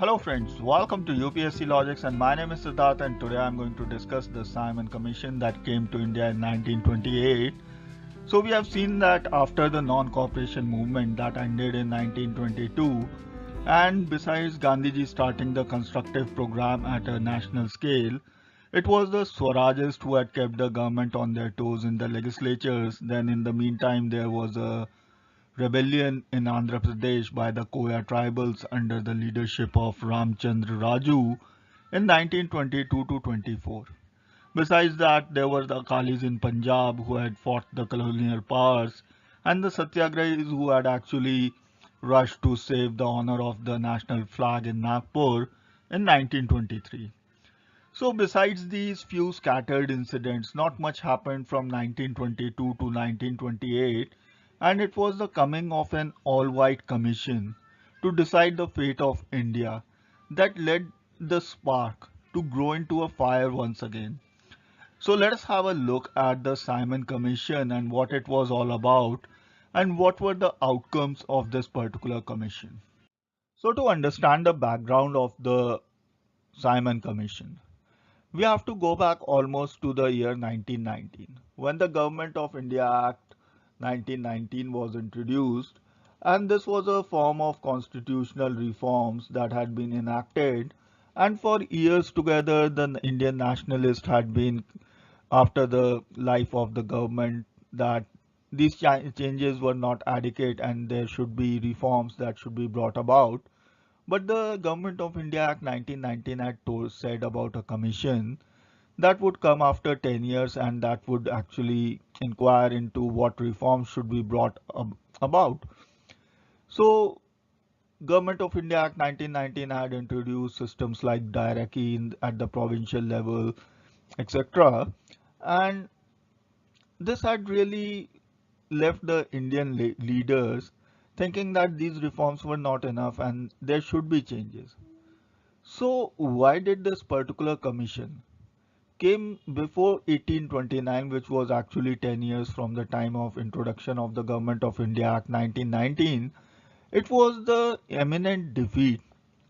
Hello friends, welcome to UPSC Logics and my name is Siddharth and today I'm going to discuss the Simon Commission that came to India in 1928. So we have seen that after the non-cooperation movement that ended in 1922 and besides Gandhiji starting the constructive program at a national scale, it was the Swarajists who had kept the government on their toes in the legislatures. Then in the meantime there was a rebellion in Andhra Pradesh by the Koya tribals under the leadership of Ramchandra Raju in 1922 to 24. Besides that, there were the Akalis in Punjab who had fought the colonial powers and the Satyagrahis who had actually rushed to save the honor of the national flag in Nagpur in 1923. So besides these few scattered incidents, not much happened from 1922 to 1928, and it was the coming of an all-white commission to decide the fate of India that led the spark to grow into a fire once again. So let us have a look at the Simon Commission and what it was all about and what were the outcomes of this particular commission. So to understand the background of the Simon Commission, we have to go back almost to the year 1919 when the Government of India Act 1919 was introduced, and this was a form of constitutional reforms that had been enacted, and for years together the Indian nationalists had been after the life of the government that these changes were not adequate and there should be reforms that should be brought about. But the Government of India Act 1919 had said about a commission that would come after 10 years and that would actually inquire into what reforms should be brought about. So Government of India Act 1919 had introduced systems like hierarchy at the provincial level, etc. And this had really left the Indian leaders thinking that these reforms were not enough and there should be changes. So why did this particular commission came before 1829, which was actually 10 years from the time of introduction of the Government of India Act 1919? It was the imminent defeat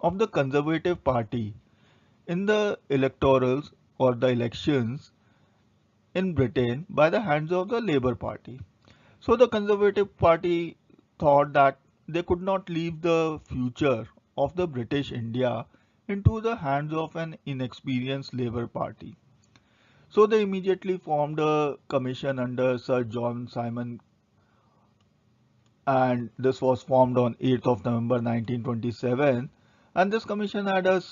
of the Conservative Party in the electorals or the elections in Britain by the hands of the Labour Party. So the Conservative Party thought that they could not leave the future of the British India into the hands of an inexperienced Labour Party. So they immediately formed a commission under Sir John Simon, and this was formed on 8th of November 1927. And this commission had a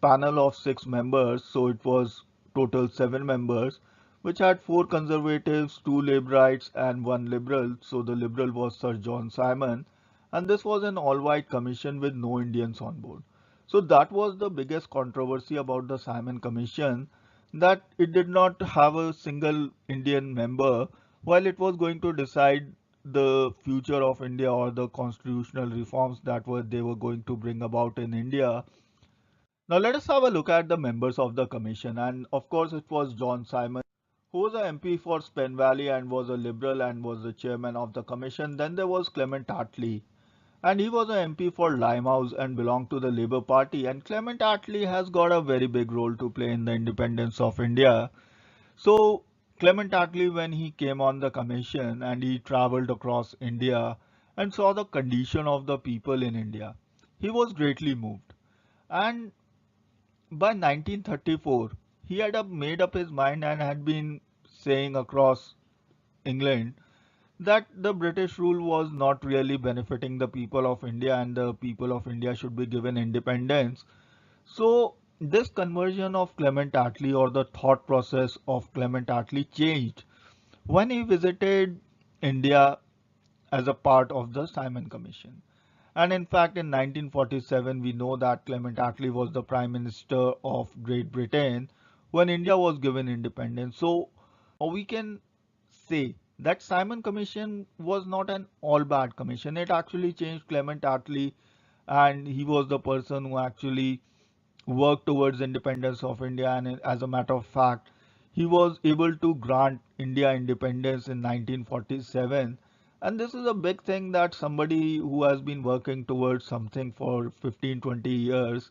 panel of 6 members, so it was total 7 members, which had 4 conservatives, 2 Laborites, and 1 liberal. So the liberal was Sir John Simon, and this was an all-white commission with no Indians on board. So that was the biggest controversy about the Simon Commission, that it did not have a single Indian member while it was going to decide the future of India or the constitutional reforms that they were going to bring about in India. Now let us have a look at the members of the commission, and of course it was John Simon who was a MP for Spen Valley and was a liberal and was the chairman of the commission. Then there was Clement Attlee, and he was an MP for Limehouse and belonged to the Labour Party. And Clement Attlee has got a very big role to play in the independence of India. So Clement Attlee, when he came on the commission and he travelled across India and saw the condition of the people in India, he was greatly moved. And by 1934, he had made up his mind and had been saying across England that the British rule was not really benefiting the people of India and the people of India should be given independence. So this conversion of Clement Attlee or the thought process of Clement Attlee changed when he visited India as a part of the Simon Commission. And in fact, in 1947, we know that Clement Attlee was the Prime Minister of Great Britain when India was given independence. So we can say that Simon Commission was not an all bad commission. It actually changed Clement Attlee, and he was the person who actually worked towards independence of India. And as a matter of fact, he was able to grant India independence in 1947, And this is a big thing, that somebody who has been working towards something for 15-20 years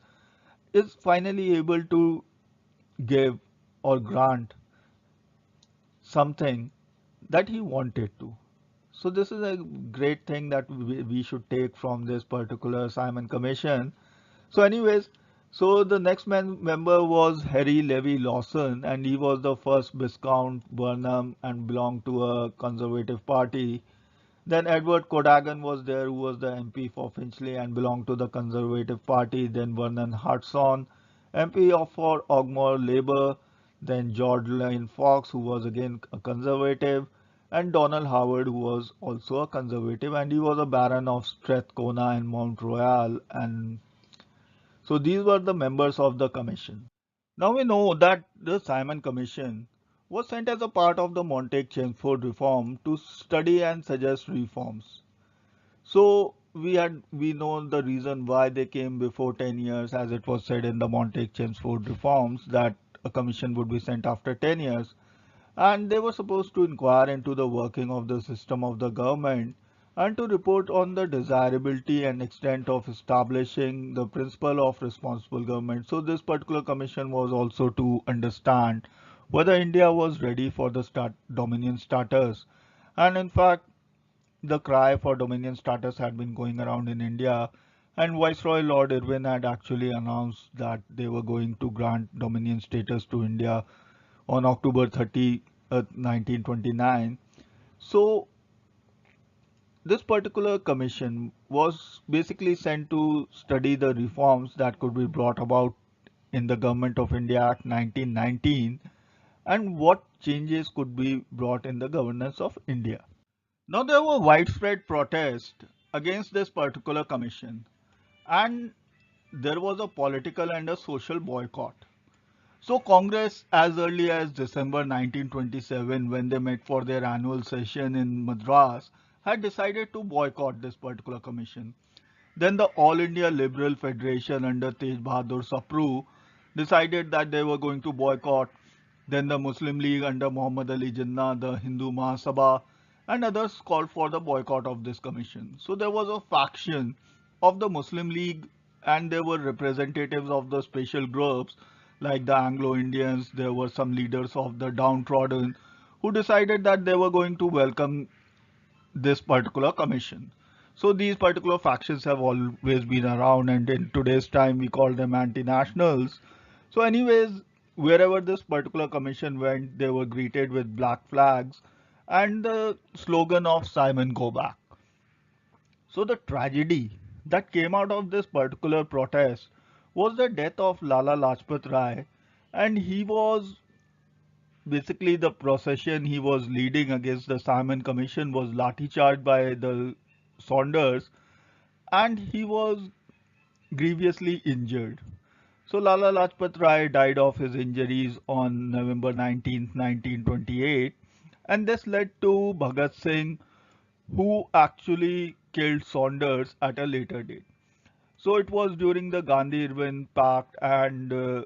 is finally able to give or grant something that he wanted to. So this is a great thing that we should take from this particular Simon Commission. So anyways, so the next member was Harry Levy Lawson, and he was the first Viscount Burnham and belonged to a conservative party. Then Edward Cadogan was there, who was the MP for Finchley and belonged to the Conservative Party. Then Vernon Hartson, MP for Ogmore Labour. Then George Lane Fox, who was again a Conservative, and Donald Howard, who was also a Conservative, and he was a Baron of Strathcona and Mount Royal. And so these were the members of the commission. Now we know that the Simon Commission was sent as a part of the Montague-Chelmsford reform to study and suggest reforms. So we know the reason why they came before 10 years, as it was said in the Montague-Chelmsford reforms that a commission would be sent after 10 years, and they were supposed to inquire into the working of the system of the government and to report on the desirability and extent of establishing the principle of responsible government. So this particular commission was also to understand whether India was ready for the dominion status. And in fact, the cry for dominion status had been going around in India, and Viceroy Lord Irwin had actually announced that they were going to grant dominion status to India on October 30, 1929. So this particular commission was basically sent to study the reforms that could be brought about in the Government of India Act 1919 and what changes could be brought in the governance of India. Now there were widespread protests against this particular commission, and there was a political and a social boycott. So Congress, as early as December 1927, when they met for their annual session in Madras, had decided to boycott this particular commission. Then the All India Liberal Federation under Tej Bahadur Sapru decided that they were going to boycott. Then the Muslim League under Muhammad Ali Jinnah, the Hindu Mahasabha, and others called for the boycott of this commission. So there was a faction of the Muslim League, and there were representatives of the special groups like the Anglo-Indians. There were some leaders of the downtrodden who decided that they were going to welcome this particular commission. So these particular factions have always been around, and in today's time we call them anti-nationals. So anyways, wherever this particular commission went, they were greeted with black flags and the slogan of Simon Go Back. So the tragedy that came out of this particular protest was the death of Lala Lajpat Rai, and he was basically the procession he was leading against the Simon Commission was lathi charged by the Saunders, and he was grievously injured. So Lala Lajpat Rai died of his injuries on November 19th, 1928, and this led to Bhagat Singh, who actually killed Saunders at a later date. So it was during the Gandhi-Irwin Pact, and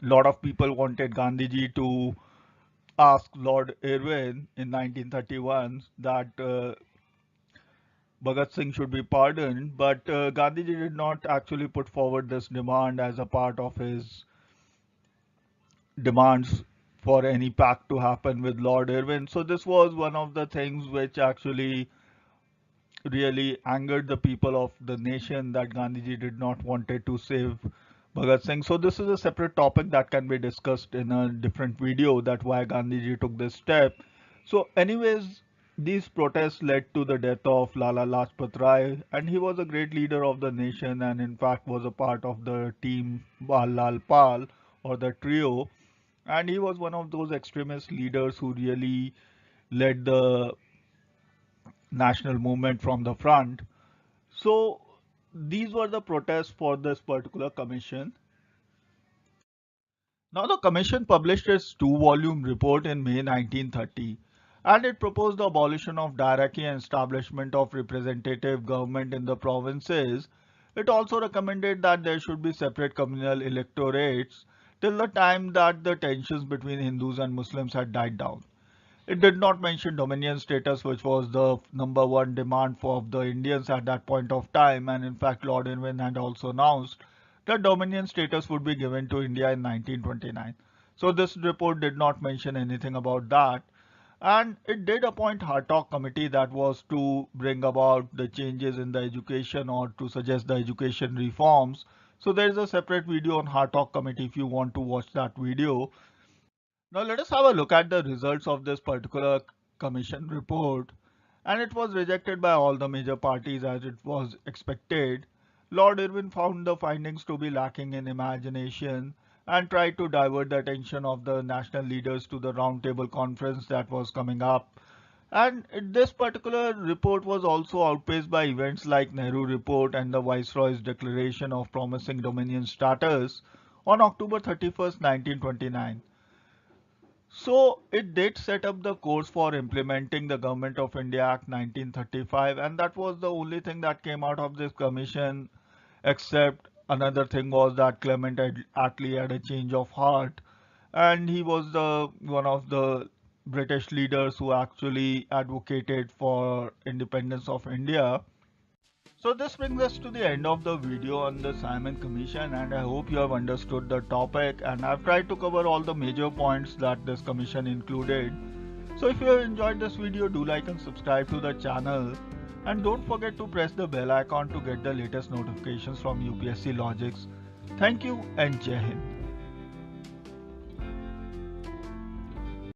lot of people wanted Gandhiji to ask Lord Irwin in 1931 that Bhagat Singh should be pardoned, but Gandhiji did not actually put forward this demand as a part of his demands for any pact to happen with Lord Irwin. So this was one of the things which actually really angered the people of the nation, that Gandhiji did not wanted to save Bhagat Singh. So this is a separate topic that can be discussed in a different video, that why Gandhiji took this step. So anyways, these protests led to the death of Lala Lajpat Rai, and he was a great leader of the nation, and in fact was a part of the team Bal Lal Pal, or the trio, and he was one of those extremist leaders who really led the national movement from the front. So these were the protests for this particular commission. Now the commission published its two-volume report in May 1930, and it proposed the abolition of diarchy and establishment of representative government in the provinces. It also recommended that there should be separate communal electorates till the time that the tensions between Hindus and Muslims had died down. It did not mention dominion status, which was the number one demand for the Indians at that point of time, and in fact Lord Irwin had also announced that dominion status would be given to India in 1929. So this report did not mention anything about that. And it did appoint Hartog committee that was to bring about the changes in the education or to suggest the education reforms. So there is a separate video on Hartog committee if you want to watch that video. Now let us have a look at the results of this particular commission report. And it was rejected by all the major parties as it was expected. Lord Irwin found the findings to be lacking in imagination and tried to divert the attention of the national leaders to the roundtable conference that was coming up. And this particular report was also outpaced by events like Nehru Report and the Viceroy's declaration of promising dominion status on October 31st, 1929. So it did set up the course for implementing the Government of India Act 1935, and that was the only thing that came out of this commission, except another thing was that Clement Attlee had a change of heart, and he was the one of the British leaders who actually advocated for independence of India. So this brings us to the end of the video on the Simon Commission, and I hope you have understood the topic, and I've tried to cover all the major points that this commission included. So if you have enjoyed this video, do like and subscribe to the channel, and don't forget to press the bell icon to get the latest notifications from UPSC Logics. Thank you and Jai Hind.